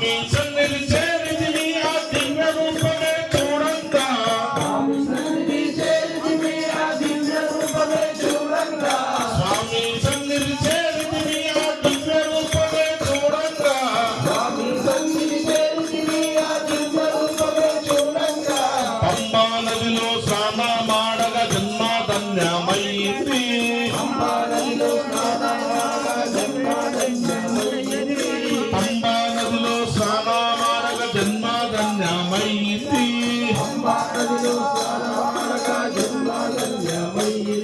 స్వామి సన్నిధి చేరితివి ఆ దివ్య రూపమే చూడంగా స్వామి సన్నిధి చేరితివి ఆ దివ్య రూపమే చూడంగా స్వామి సన్నిధి చేరితివి ఆ దివ్య రూపమే చూడంగా స్వామి సన్నిధి చేరితివి ఆ దివ్య రూపమే చూడంగా పంబా నదిలో స్నానమాడగ జన్మధన్యమైంది పంబా నదిలో స్నానమాడగ జన్మధన్యమైంది పంబా నదిలో స్నానమాడగ జన్మధన్యమైంది పంబా నదిలో స్నానమాడగ జన్మధన్యమైంది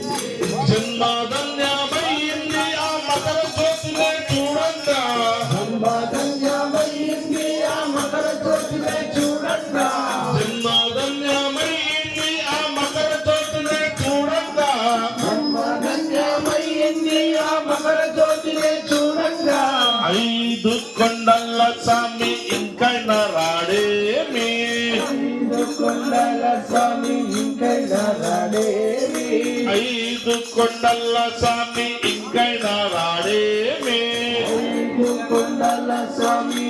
జన్మధన్యమైంది ఆ మకర జ్యోతినే చూడంగా జన్మధన్యమైంది ఆ మకర జ్యోతినే చూడంగా జన్మధన్యమైంది ఆ మకర జ్యోతినే చూడంగా జన్మధన్యమైంది ఆ మకర జ్యోతినే చూడంగా ఐదు కొండల స్వామి ఇంకైనా రాడేమి ఐదు కొండల స్వామి ఇంకైనా రాడేమి ఐదు కొండల స్వామి ఇంకైనా రాడేమి ఐదు కొండల స్వామి